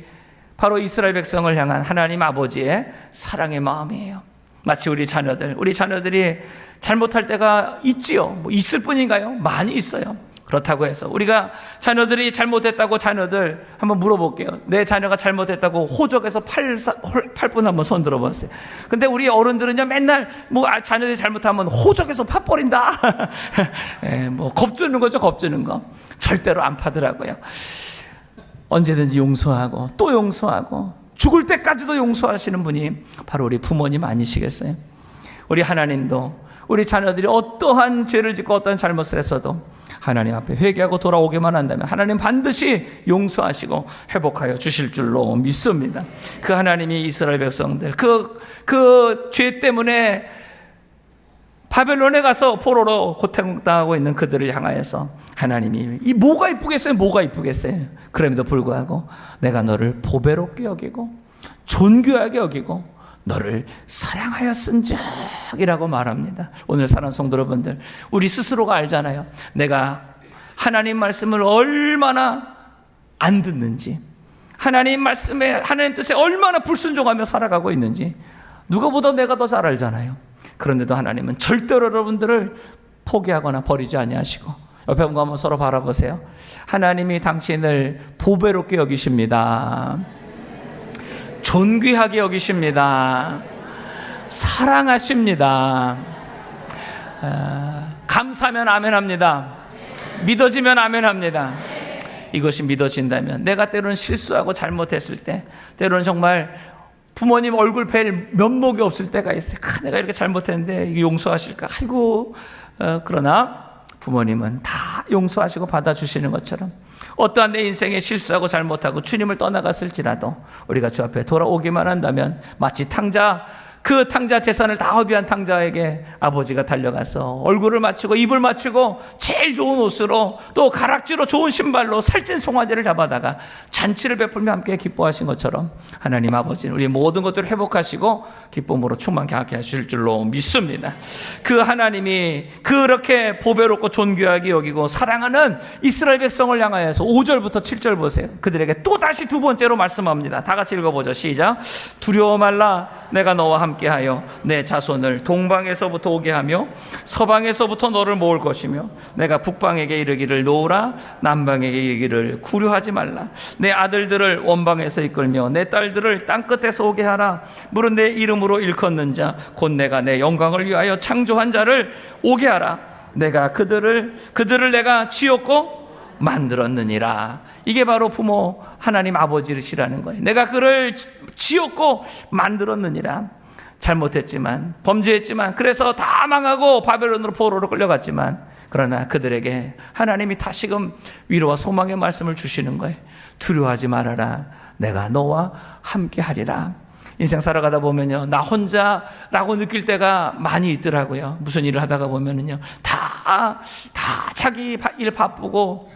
바로 이스라엘 백성을 향한 하나님 아버지의 사랑의 마음이에요. 마치 우리 자녀들이 잘못할 때가 있지요. 뭐 있을 뿐인가요? 많이 있어요. 그렇다고 해서 우리가 자녀들이 잘못했다고 자녀들 한번 물어볼게요. 내 자녀가 잘못했다고 호적에서 팔 분 한번 손 들어봤어요. 근데 우리 어른들은요 맨날 뭐 자녀들이 잘못하면 호적에서 파 버린다. 뭐 겁주는 거죠, 겁주는 거. 절대로 안 파더라고요. 언제든지 용서하고 또 용서하고 죽을 때까지도 용서하시는 분이 바로 우리 부모님 아니시겠어요? 우리 하나님도 우리 자녀들이 어떠한 죄를 짓고 어떠한 잘못을 했어도 하나님 앞에 회개하고 돌아오기만 한다면 하나님 반드시 용서하시고 회복하여 주실 줄로 믿습니다. 그 하나님이 이스라엘 백성들 그 죄 때문에 바벨론에 가서 포로로 고통당하고 있는 그들을 향하여서 하나님이 이 뭐가 이쁘겠어요? 뭐가 이쁘겠어요? 그럼에도 불구하고 내가 너를 보배롭게 여기고 존귀하게 여기고 너를 사랑하였은즉이라고 말합니다. 오늘 사랑하는 성도 여러분들, 우리 스스로가 알잖아요. 내가 하나님 말씀을 얼마나 안 듣는지, 하나님 말씀에, 하나님 뜻에 얼마나 불순종하며 살아가고 있는지 누구보다 내가 더 잘 알잖아요. 그런데도 하나님은 절대로 여러분들을 포기하거나 버리지 아니하시고, 옆에 분과 한번 서로 바라보세요. 하나님이 당신을 보배롭게 여기십니다. 존귀하게 여기십니다. 사랑하십니다. 감사하면 아멘합니다. 믿어지면 아멘합니다. 이것이 믿어진다면, 내가 때로는 실수하고 잘못했을 때, 때로는 정말 부모님 얼굴 뵐 면목이 없을 때가 있어요. 내가 이렇게 잘못했는데 이게 용서하실까? 아이고. 그러나 부모님은 다 용서하시고 받아주시는 것처럼 어떠한 내 인생에 실수하고 잘못하고 주님을 떠나갔을지라도 우리가 주 앞에 돌아오기만 한다면 마치 그 탕자 재산을 다 허비한 탕자에게 아버지가 달려가서 얼굴을 맞추고 입을 맞추고 제일 좋은 옷으로 또 가락지로 좋은 신발로 살찐 송아지를 잡아다가 잔치를 베풀며 함께 기뻐하신 것처럼 하나님 아버지는 우리 모든 것들을 회복하시고 기쁨으로 충만케 하게 하실 줄로 믿습니다. 그 하나님이 그렇게 보배롭고 존귀하게 여기고 사랑하는 이스라엘 백성을 향하여서 5절부터 7절 보세요. 그들에게 또 다시 두 번째로 말씀합니다. 다 같이 읽어보죠. 시작. 두려워 말라. 내가 너와 함께하여 내 자손을 동방에서부터 오게 하며 서방에서부터 너를 모을 것이며 내가 북방에게 이르기를 놓으라 남방에게 이르기를 구려하지 말라. 내 아들들을 원방에서 이끌며 내 딸들을 땅끝에서 오게 하라. 물은 내 이름으로 일컫는 자 곧 내가 내 영광을 위하여 창조한 자를 오게 하라. 내가 그들을 내가 지었고 만들었느니라. 이게 바로 부모 하나님 아버지시라는 거예요. 내가 그를 지었고 만들었느니라. 잘못했지만 범죄했지만 그래서 다 망하고 바벨론으로 포로로 끌려갔지만 그러나 그들에게 하나님이 다시금 위로와 소망의 말씀을 주시는 거예요. 두려워하지 말아라. 내가 너와 함께 하리라. 인생 살아가다 보면요, 나 혼자라고 느낄 때가 많이 있더라고요. 무슨 일을 하다가 보면은요, 다 자기 일 바쁘고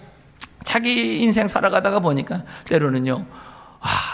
자기 인생 살아가다가 보니까 때로는요,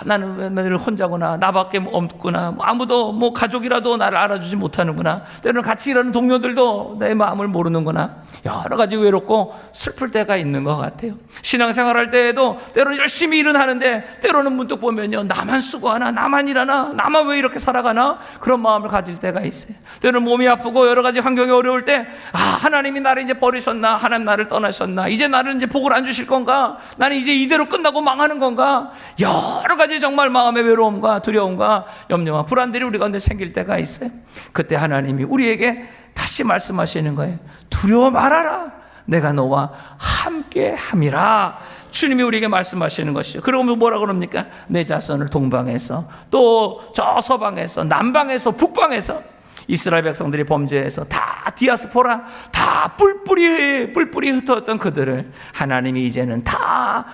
나는 왜 늘 혼자구나, 나밖에 없구나, 아무도 가족이라도 나를 알아주지 못하는구나, 때로는 같이 일하는 동료들도 내 마음을 모르는구나, 여러 가지 외롭고 슬플 때가 있는 것 같아요. 신앙생활 할 때에도 때로는 열심히 일은 하는데 때로는 문득 보면요, 나만 수고하나, 나만 일하나, 나만 왜 이렇게 살아가나, 그런 마음을 가질 때가 있어요. 때로는 몸이 아프고 여러 가지 환경이 어려울 때 하나님이 나를 이제 버리셨나, 하나님 나를 떠나셨나, 이제 나를 이제 복을 안 주실 건가, 나는 이제 이대로 끝나고 망하는 건가, 여러 가지 정말 마음의 외로움과 두려움과 염려와 불안들이 우리 가운데 생길 때가 있어요. 그때 하나님이 우리에게 다시 말씀하시는 거예요. 두려워 말아라. 내가 너와 함께 함이라. 주님이 우리에게 말씀하시는 것이죠. 그러면 뭐라 그럽니까? 내 자손을 동방에서 또 저 서방에서 남방에서 북방에서 이스라엘 백성들이 범죄해서 다 디아스포라, 다 뿔뿔이 흩어졌던 그들을 하나님이 이제는 다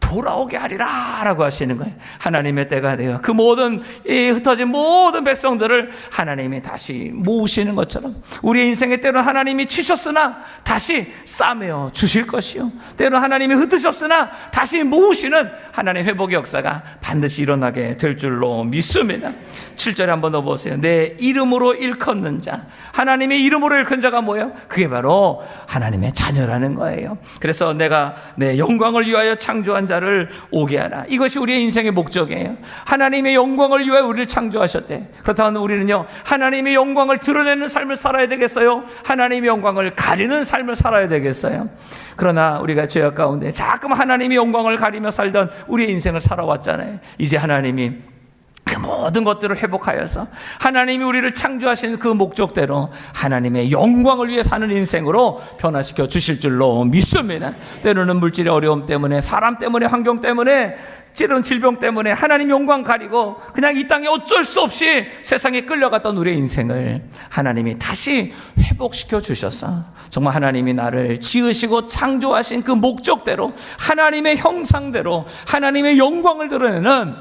돌아오게 하리라 라고 하시는 거예요. 하나님의 때가 돼요. 그 모든 흩어진 모든 백성들을 하나님이 다시 모으시는 것처럼 우리의 인생의 때로 하나님이 치셨으나 다시 싸매어 주실 것이요, 때로 하나님이 흩으셨으나 다시 모으시는 하나님의 회복의 역사가 반드시 일어나게 될 줄로 믿습니다. 7절에 한번 넣어보세요. 내 이름으로 일컫는 자. 하나님의 이름으로 일컫는 자가 뭐예요? 그게 바로 하나님의 자녀라는 거예요. 그래서 내가 내 영광을 위하여 창조한 자를 오게 하라. 이것이 우리의 인생의 목적이에요. 하나님의 영광을 위하여 우리를 창조하셨대. 그렇다면 우리는요, 하나님의 영광을 드러내는 삶을 살아야 되겠어요? 하나님의 영광을 가리는 삶을 살아야 되겠어요? 그러나 우리가 죄악 가운데 자꾸 하나님의 영광을 가리며 살던 우리의 인생을 살아왔잖아요. 이제 하나님이 그 모든 것들을 회복하여서 하나님이 우리를 창조하신 그 목적대로 하나님의 영광을 위해 사는 인생으로 변화시켜 주실 줄로 믿습니다. 때로는 물질의 어려움 때문에, 사람 때문에, 환경 때문에, 찌른 질병 때문에 하나님 영광 가리고 그냥 이 땅에 어쩔 수 없이 세상에 끌려갔던 우리의 인생을 하나님이 다시 회복시켜 주셔서 정말 하나님이 나를 지으시고 창조하신 그 목적대로, 하나님의 형상대로 하나님의 영광을 드러내는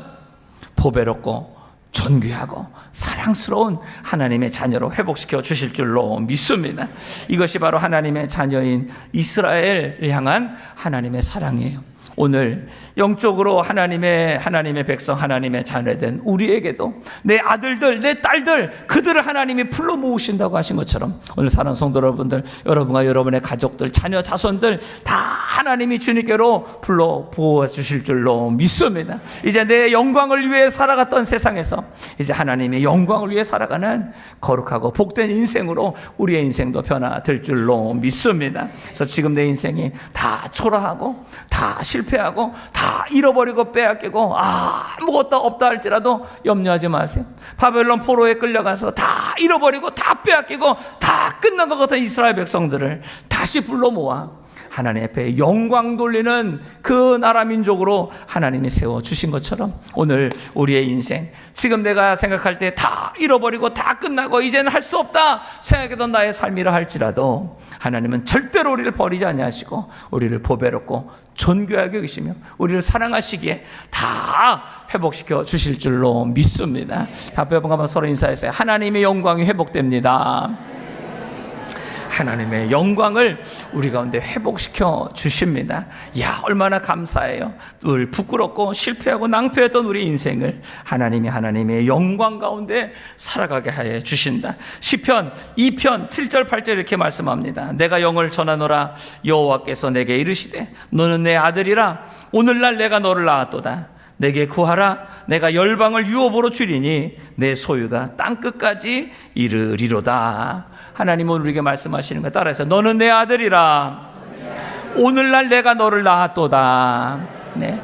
보배롭고 존귀하고 사랑스러운 하나님의 자녀로 회복시켜 주실 줄로 믿습니다. 이것이 바로 하나님의 자녀인 이스라엘을 향한 하나님의 사랑이에요. 오늘 영적으로 하나님의 백성, 하나님의 자녀된 우리에게도 내 아들들, 내 딸들, 그들을 하나님이 불러 모으신다고 하신 것처럼 오늘 사랑하는 성도 여러분들, 여러분과 여러분의 가족들, 자녀, 자손들 다 하나님이 주님께로 불러 부어주실 줄로 믿습니다. 이제 내 영광을 위해 살아갔던 세상에서 이제 하나님의 영광을 위해 살아가는 거룩하고 복된 인생으로 우리의 인생도 변화될 줄로 믿습니다. 그래서 지금 내 인생이 다 초라하고 다 실패하고 다 잃어버리고 빼앗기고 아무것도 없다 할지라도 염려하지 마세요. 바벨론 포로에 끌려가서 다 잃어버리고 다 빼앗기고 다 끝난 것 같은 이스라엘 백성들을 다시 불러 모아 하나님 앞에 영광 돌리는 그 나라 민족으로 하나님이 세워주신 것처럼 오늘 우리의 인생, 지금 내가 생각할 때 다 잃어버리고 다 끝나고 이제는 할 수 없다 생각했던 나의 삶이라 할지라도 하나님은 절대로 우리를 버리지 아니하시고 우리를 보배롭고 존귀하게 여기시며 우리를 사랑하시기에 다 회복시켜 주실 줄로 믿습니다. 앞에 한번 서로 인사했어요. 하나님의 영광이 회복됩니다. 하나님의 영광을 우리 가운데 회복시켜 주십니다. 야, 얼마나 감사해요. 늘 부끄럽고 실패하고 낭패했던 우리 인생을 하나님의 영광 가운데 살아가게 하여 주신다. 시편 2편 7절 8절 이렇게 말씀합니다. 내가 영을 전하노라. 여호와께서 내게 이르시되 너는 내 아들이라. 오늘날 내가 너를 낳았도다. 내게 구하라. 내가 열방을 유업으로 줄이니 내 소유가 땅끝까지 이르리로다. 하나님은 우리에게 말씀하시는 것 따라서 너는 내 아들이라. 오늘날 내가 너를 낳았도다. 네.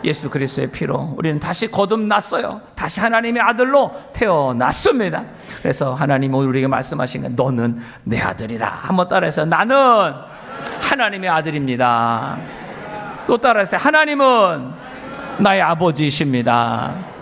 예수 그리스도의 피로 우리는 다시 거듭났어요. 다시 하나님의 아들로 태어났습니다. 그래서 하나님은 우리에게 말씀하신 것, 너는 내 아들이라. 한번 따라해서 나는 하나님의 아들입니다. 또 따라해서 하나님은 나의 아버지이십니다.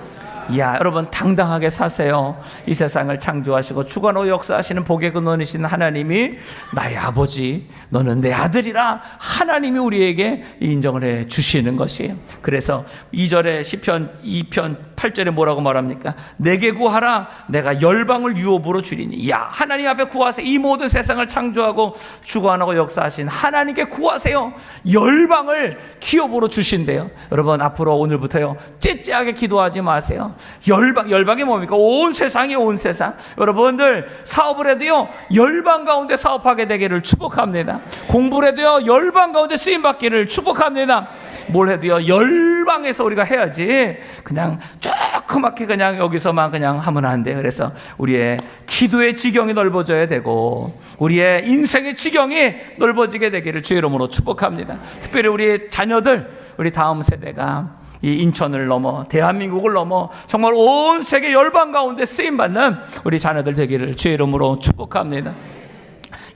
이야, 여러분 당당하게 사세요. 이 세상을 창조하시고 주관하고 역사하시는 복의 근원이신 하나님이 나의 아버지, 너는 내 아들이라 하나님이 우리에게 인정을 해 주시는 것이에요. 그래서 2절에 시편 2편 8절에 뭐라고 말합니까? 내게 구하라. 내가 열방을 유업으로 줄이니. 야, 하나님 앞에 구하세요. 이 모든 세상을 창조하고 주관하고 역사하신 하나님께 구하세요. 열방을 기업으로 주신대요. 여러분 앞으로 오늘부터요, 째째하게 기도하지 마세요. 열방이 뭡니까? 온 세상이 온 세상. 여러분들 사업을 해도요, 열방 가운데 사업하게 되기를 축복합니다. 공부를 해도요, 열방 가운데 쓰임받기를 축복합니다. 뭘 해도요, 열방에서 우리가 해야지 그냥 조그맣게 그냥 여기서만 그냥 하면 안 돼요. 그래서 우리의 기도의 지경이 넓어져야 되고 우리의 인생의 지경이 넓어지게 되기를 주의 이름으로 축복합니다. 특별히 우리 자녀들, 우리 다음 세대가 이 인천을 넘어 대한민국을 넘어 정말 온 세계 열방 가운데 쓰임받는 우리 자녀들 되기를 주의 이름으로 축복합니다.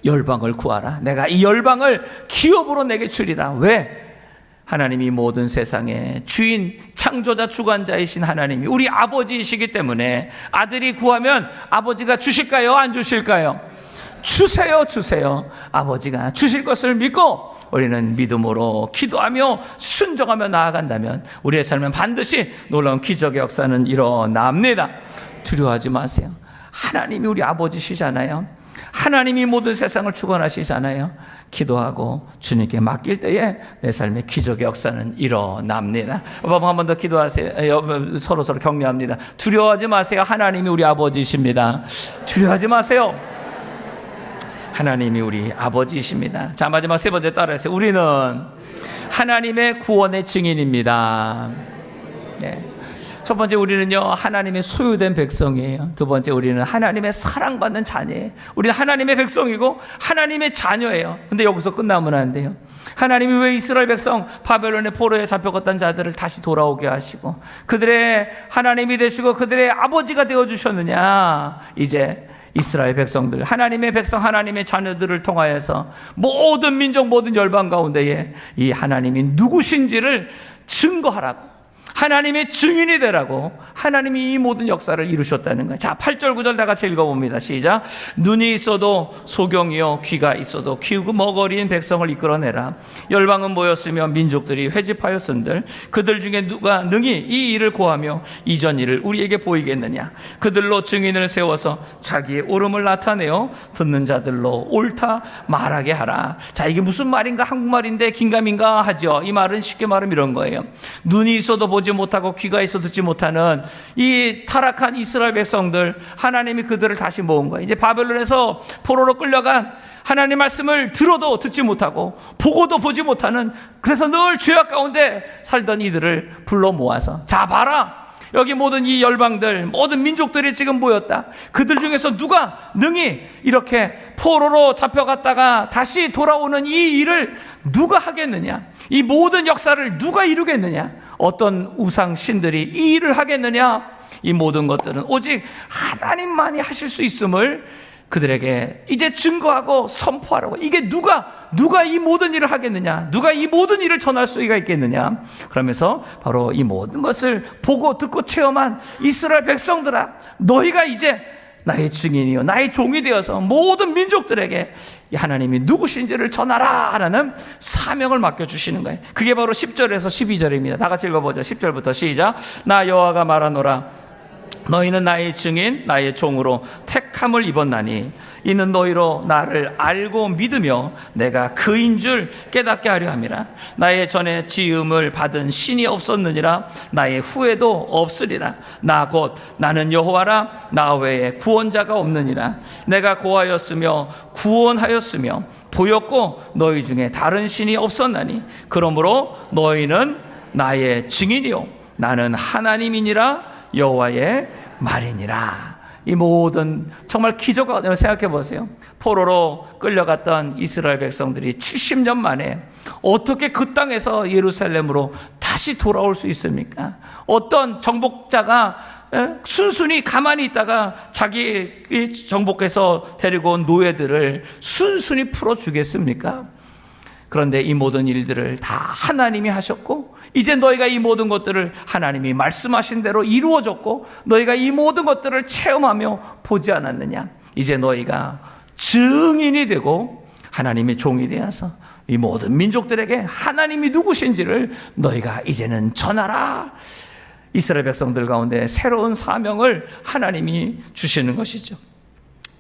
열방을 구하라. 내가 이 열방을 기업으로 내게 주리라. 왜? 하나님이 모든 세상의 주인, 창조자, 주관자이신 하나님이 우리 아버지이시기 때문에 아들이 구하면 아버지가 주실까요? 안 주실까요? 주세요, 주세요. 아버지가 주실 것을 믿고 우리는 믿음으로 기도하며 순종하며 나아간다면 우리의 삶은 반드시 놀라운 기적의 역사는 일어납니다. 두려워하지 마세요. 하나님이 우리 아버지시잖아요. 하나님이 모든 세상을 주관하시잖아요. 기도하고 주님께 맡길 때에 내 삶의 기적의 역사는 일어납니다. 한 번 더 기도하세요. 서로 격려합니다. 두려워하지 마세요. 하나님이 우리 아버지십니다. 두려워하지 마세요. 하나님이 우리 아버지이십니다. 자, 마지막 세 번째 따라하세요. 우리는 하나님의 구원의 증인입니다. 네. 첫 번째, 우리는요 하나님의 소유된 백성이에요. 두 번째, 우리는 하나님의 사랑받는 자녀예요. 우리는 하나님의 백성이고 하나님의 자녀예요. 근데 여기서 끝나면 안 돼요. 하나님이 왜 이스라엘 백성 바벨론의 포로에 잡혀갔던 자들을 다시 돌아오게 하시고 그들의 하나님이 되시고 그들의 아버지가 되어주셨느냐. 이제 이스라엘 백성들, 하나님의 백성, 하나님의 자녀들을 통하여서 모든 민족, 모든 열방 가운데에 이 하나님이 누구신지를 증거하라고, 하나님의 증인이 되라고 하나님이 이 모든 역사를 이루셨다는 거예요. 자, 8절 9절 다 같이 읽어봅니다. 시작. 눈이 있어도 소경이요 귀가 있어도 키우고 먹어린 백성을 이끌어내라. 열방은 모였으며 민족들이 회집하였은들 그들 중에 누가 능히 이 일을 고하며 이전 일을 우리에게 보이겠느냐. 그들로 증인을 세워서 자기의 옳음을 나타내어 듣는 자들로 옳다 말하게 하라. 자, 이게 무슨 말인가? 한국말인데 긴가민가 하죠. 이 말은 쉽게 말하면 이런 거예요. 눈이 있어도 보지 못하고 귀가 있어 듣지 못하는 이 타락한 이스라엘 백성들, 하나님이 그들을 다시 모은 거예요. 이제 바벨론에서 포로로 끌려간 하나님 말씀을 들어도 듣지 못하고 보고도 보지 못하는, 그래서 늘 죄악 가운데 살던 이들을 불러 모아서, 자 봐라, 여기 모든 이 열방들, 모든 민족들이 지금 모였다. 그들 중에서 누가 능히 이렇게 포로로 잡혀갔다가 다시 돌아오는 이 일을 누가 하겠느냐? 이 모든 역사를 누가 이루겠느냐? 어떤 우상 신들이 이 일을 하겠느냐? 이 모든 것들은 오직 하나님만이 하실 수 있음을 그들에게 이제 증거하고 선포하라고. 이게 누가 이 모든 일을 하겠느냐? 누가 이 모든 일을 전할 수가 있겠느냐? 그러면서 바로 이 모든 것을 보고 듣고 체험한 이스라엘 백성들아, 너희가 이제 나의 증인이요 나의 종이 되어서 모든 민족들에게 하나님이 누구신지를 전하라 라는 사명을 맡겨주시는 거예요. 그게 바로 10절에서 12절입니다. 다 같이 읽어보죠. 10절부터 시작. 나 여호와가 말하노라. 너희는 나의 증인 나의 종으로 택함을 입었나니 이는 너희로 나를 알고 믿으며 내가 그인 줄 깨닫게 하려 함이라. 나의 전에 지음을 받은 신이 없었느니라. 나의 후에도 없으리라. 나 곧 나는 여호와라. 나 외에 구원자가 없느니라. 내가 고하였으며 구원하였으며 보였고 너희 중에 다른 신이 없었나니 그러므로 너희는 나의 증인이요 나는 하나님이니라. 여호와의 말이니라. 이 모든 정말 기적을 생각해 보세요. 포로로 끌려갔던 이스라엘 백성들이 70년 만에 어떻게 그 땅에서 예루살렘으로 다시 돌아올 수 있습니까? 어떤 정복자가 순순히 가만히 있다가 자기 정복해서 데리고 온 노예들을 순순히 풀어주겠습니까? 그런데 이 모든 일들을 다 하나님이 하셨고 이제 너희가 이 모든 것들을 하나님이 말씀하신 대로 이루어졌고 너희가 이 모든 것들을 체험하며 보지 않았느냐? 이제 너희가 증인이 되고 하나님의 종이 되어서 이 모든 민족들에게 하나님이 누구신지를 너희가 이제는 전하라. 이스라엘 백성들 가운데 새로운 사명을 하나님이 주시는 것이죠.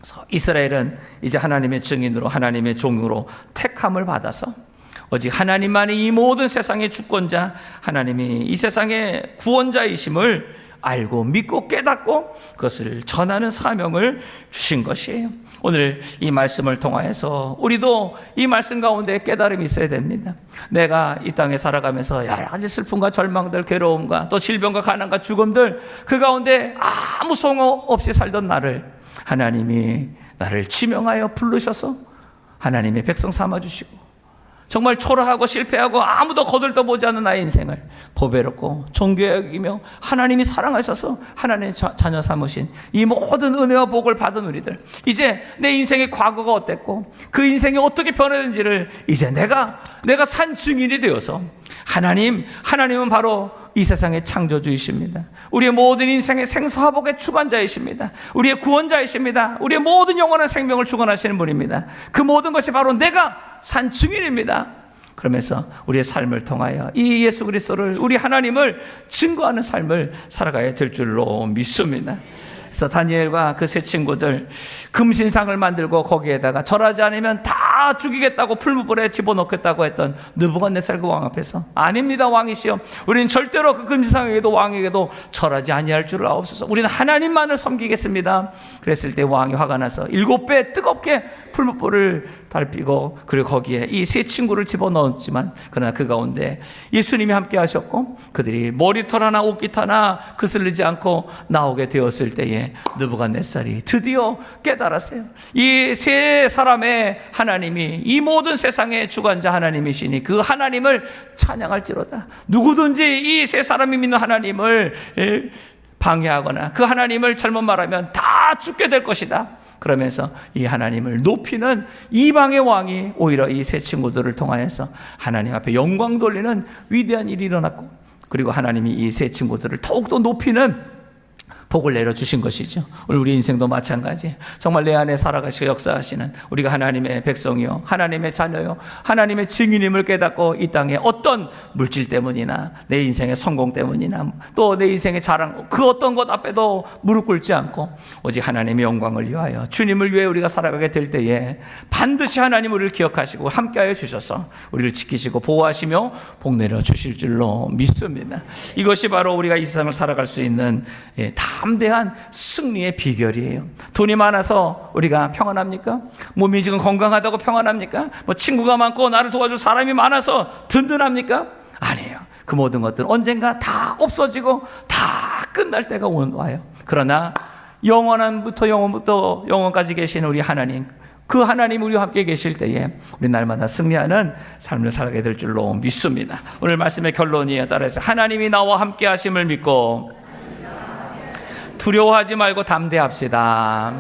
그래서 이스라엘은 이제 하나님의 증인으로 하나님의 종으로 택함을 받아서 오직 하나님만이 이 모든 세상의 주권자, 하나님이 이 세상의 구원자이심을 알고 믿고 깨닫고 그것을 전하는 사명을 주신 것이에요. 오늘 이 말씀을 통하여서 우리도 이 말씀 가운데 깨달음이 있어야 됩니다. 내가 이 땅에 살아가면서 여러 가지 슬픔과 절망들, 괴로움과 또 질병과 가난과 죽음들 그 가운데 아무 소용 없이 살던 나를 하나님이 나를 지명하여 부르셔서 하나님의 백성 삼아주시고 정말 초라하고 실패하고 아무도 거들떠보지 않는 나의 인생을 보배롭고 존귀하게 여기며 하나님이 사랑하셔서 하나님의 자녀 삼으신 이 모든 은혜와 복을 받은 우리들, 이제 내 인생의 과거가 어땠고 그 인생이 어떻게 변했는지를 이제 내가 산 증인이 되어서 하나님은 바로 이 세상의 창조주이십니다. 우리의 모든 인생의 생사화복의 주관자이십니다. 우리의 구원자이십니다. 우리의 모든 영원한 생명을 주관하시는 분입니다. 그 모든 것이 바로 내가 산 증인입니다. 그러면서 우리의 삶을 통하여 이 예수 그리스도를, 우리 하나님을 증거하는 삶을 살아가야 될 줄로 믿습니다. 그래서 다니엘과 그 세 친구들 금신상을 만들고 거기에다가 절하지 않으면 다 죽이겠다고 풀무불에 집어넣겠다고 했던 느부갓네살 그 왕 앞에서, 아닙니다 왕이시여, 우리는 절대로 그 금신상에게도 왕에게도 절하지 아니할 줄을 아옵소서, 우리는 하나님만을 섬기겠습니다. 그랬을 때 왕이 화가 나서 7배 뜨겁게 풀무불을 달피고, 그리고 거기에 이 세 친구를 집어넣었지만 그러나 그 가운데 예수님이 함께 하셨고 그들이 머리털 하나 옷깃 하나 그슬리지 않고 나오게 되었을 때에 느부갓네살이 드디어 깨달았어요. 이 세 사람의 하나님이 이 모든 세상의 주관자 하나님이시니 그 하나님을 찬양할지로다. 누구든지 이 세 사람이 믿는 하나님을 방해하거나 그 하나님을 잘못 말하면 다 죽게 될 것이다. 그러면서 이 하나님을 높이는 이방의 왕이 오히려 이 세 친구들을 통하여서 하나님 앞에 영광 돌리는 위대한 일이 일어났고, 그리고 하나님이 이 세 친구들을 더욱더 높이는 복을 내려주신 것이죠. 오늘 우리 인생도 마찬가지. 정말 내 안에 살아가시고 역사하시는 우리가 하나님의 백성이요, 하나님의 자녀요, 하나님의 증인임을 깨닫고 이 땅에 어떤 물질 때문이나 내 인생의 성공 때문이나 또 내 인생의 자랑, 그 어떤 것 앞에도 무릎 꿇지 않고 오직 하나님의 영광을 위하여 주님을 위해 우리가 살아가게 될 때에 반드시 하나님 우리를 기억하시고 함께하여 주셔서 우리를 지키시고 보호하시며 복 내려 주실 줄로 믿습니다. 이것이 바로 우리가 이 세상을 살아갈 수 있는 담대한 승리의 비결이에요. 돈이 많아서 우리가 평안합니까? 몸이 지금 건강하다고 평안합니까? 뭐 친구가 많고 나를 도와줄 사람이 많아서 든든합니까? 아니에요. 그 모든 것들은 언젠가 다 없어지고 다 끝날 때가 와요. 그러나 영원부터 영원까지 계신 우리 하나님, 그 하나님 우리와 함께 계실 때에 우리 날마다 승리하는 삶을 살게 될 줄로 믿습니다. 오늘 말씀의 결론이에 따라서 하나님이 나와 함께 하심을 믿고 두려워하지 말고 담대합시다.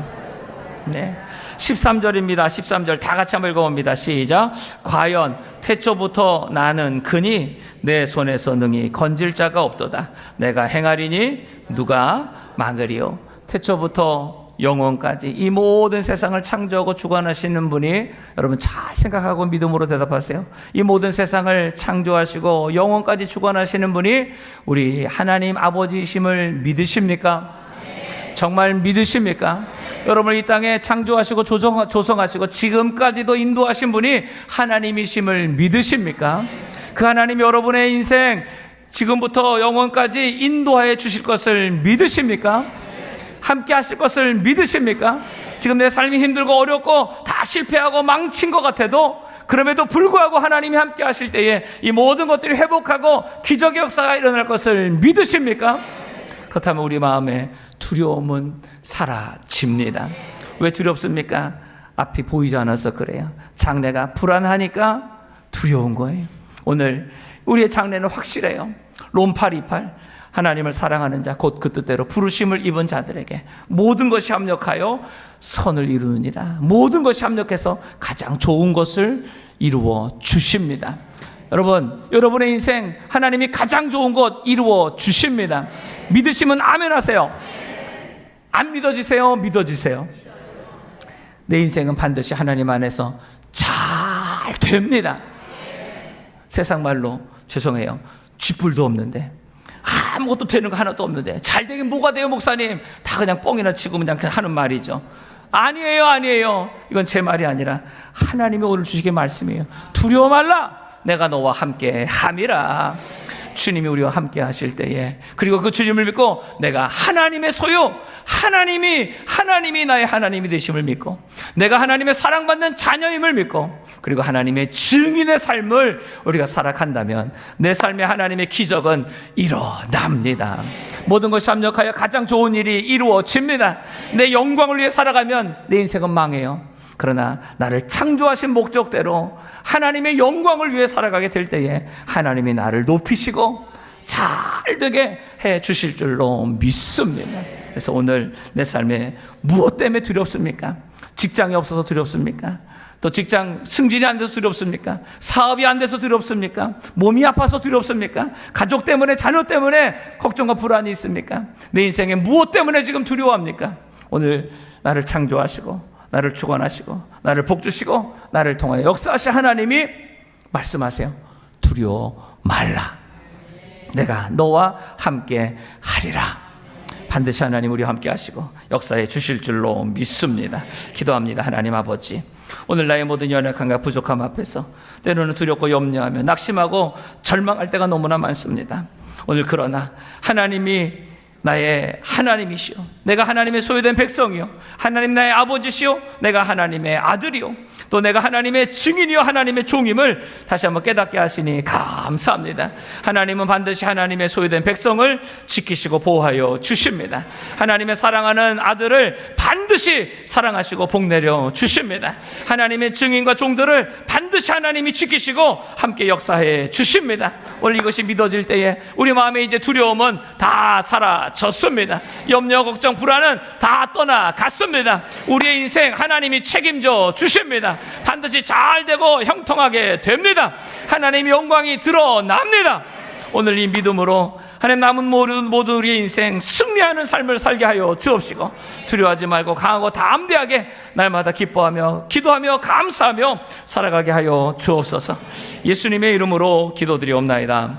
네. 13절입니다. 13절 다 같이 한번 읽어봅니다. 시작. 과연 태초부터 나는 그니 내 손에서 능히 건질 자가 없도다. 내가 행하리니 누가 막으리요. 태초부터 영원까지 이 모든 세상을 창조하고 주관하시는 분이, 여러분 잘 생각하고 믿음으로 대답하세요. 이 모든 세상을 창조하시고 영원까지 주관하시는 분이 우리 하나님 아버지이심을 믿으십니까? 정말 믿으십니까? 여러분을 이 땅에 창조하시고 조성하시고 지금까지도 인도하신 분이 하나님이심을 믿으십니까? 그 하나님이 여러분의 인생 지금부터 영원까지 인도하여 주실 것을 믿으십니까? 함께 하실 것을 믿으십니까? 지금 내 삶이 힘들고 어렵고 다 실패하고 망친 것 같아도 그럼에도 불구하고 하나님이 함께 하실 때에 이 모든 것들이 회복하고 기적의 역사가 일어날 것을 믿으십니까? 그렇다면 우리 마음에 두려움은 사라집니다. 왜 두렵습니까? 앞이 보이지 않아서 그래요. 장래가 불안하니까 두려운 거예요. 오늘 우리의 장래는 확실해요. 롬 8:28 하나님을 사랑하는 자 곧 그 뜻대로 부르심을 입은 자들에게 모든 것이 합력하여 선을 이루느니라. 모든 것이 합력해서 가장 좋은 것을 이루어 주십니다. 여러분의 인생 하나님이 가장 좋은 것 이루어 주십니다. 믿으시면 아멘 하세요. 안 믿어지세요? 믿어지세요. 내 인생은 반드시 하나님 안에서 잘 됩니다. 세상 말로 죄송해요. 쥐뿔도 없는데, 아무것도 되는 거 하나도 없는데 잘 되긴 뭐가 돼요 목사님? 다 그냥 뻥이나 치고 그냥 하는 말이죠. 아니에요. 이건 제 말이 아니라 하나님이 오늘 주시게 말씀이에요. 두려워 말라, 내가 너와 함께 함이라. 주님이 우리와 함께 하실 때에, 그리고 그 주님을 믿고 내가 하나님의 소유, 하나님이 나의 하나님이 되심을 믿고 내가 하나님의 사랑받는 자녀임을 믿고 그리고 하나님의 증인의 삶을 우리가 살아간다면 내 삶에 하나님의 기적은 일어납니다. 모든 것이 합력하여 가장 좋은 일이 이루어집니다. 내 영광을 위해 살아가면 내 인생은 망해요. 그러나 나를 창조하신 목적대로 하나님의 영광을 위해 살아가게 될 때에 하나님이 나를 높이시고 잘 되게 해 주실 줄로 믿습니다. 그래서 오늘 내 삶에 무엇 때문에 두렵습니까? 직장이 없어서 두렵습니까? 또 직장 승진이 안 돼서 두렵습니까? 사업이 안 돼서 두렵습니까? 몸이 아파서 두렵습니까? 가족 때문에, 자녀 때문에 걱정과 불안이 있습니까? 내 인생에 무엇 때문에 지금 두려워합니까? 오늘 나를 창조하시고 나를 주관하시고 나를 복주시고 나를 통하여 역사하신 하나님이 말씀하세요. 두려워 말라. 내가 너와 함께 하리라. 반드시 하나님 우리와 함께 하시고 역사해 주실 줄로 믿습니다. 기도합니다. 하나님 아버지, 오늘 나의 모든 연약함과 부족함 앞에서 때로는 두렵고 염려하며 낙심하고 절망할 때가 너무나 많습니다. 오늘 그러나 하나님이 나의 하나님이시오, 내가 하나님의 소유된 백성이요, 하나님 나의 아버지시오, 내가 하나님의 아들이요, 또 내가 하나님의 증인이요 하나님의 종임을 다시 한번 깨닫게 하시니 감사합니다. 하나님은 반드시 하나님의 소유된 백성을 지키시고 보호하여 주십니다. 하나님의 사랑하는 아들을 반드시 사랑하시고 복내려 주십니다. 하나님의 증인과 종들을 반드시 하나님이 지키시고 함께 역사해 주십니다. 오늘 이것이 믿어질 때에 우리 마음에 이제 두려움은 다 사라졌습니다. 염려, 걱정, 불안은 다 떠나갔습니다. 우리의 인생 하나님이 책임져 주십니다. 반드시 잘 되고 형통하게 됩니다. 하나님의 영광이 드러납니다. 오늘 이 믿음으로 하나님 남은 모든 우리의 인생 승리하는 삶을 살게 하여 주옵시고 두려워하지 말고 강하고 담대하게 날마다 기뻐하며 기도하며 감사하며 살아가게 하여 주옵소서. 예수님의 이름으로 기도드리옵나이다.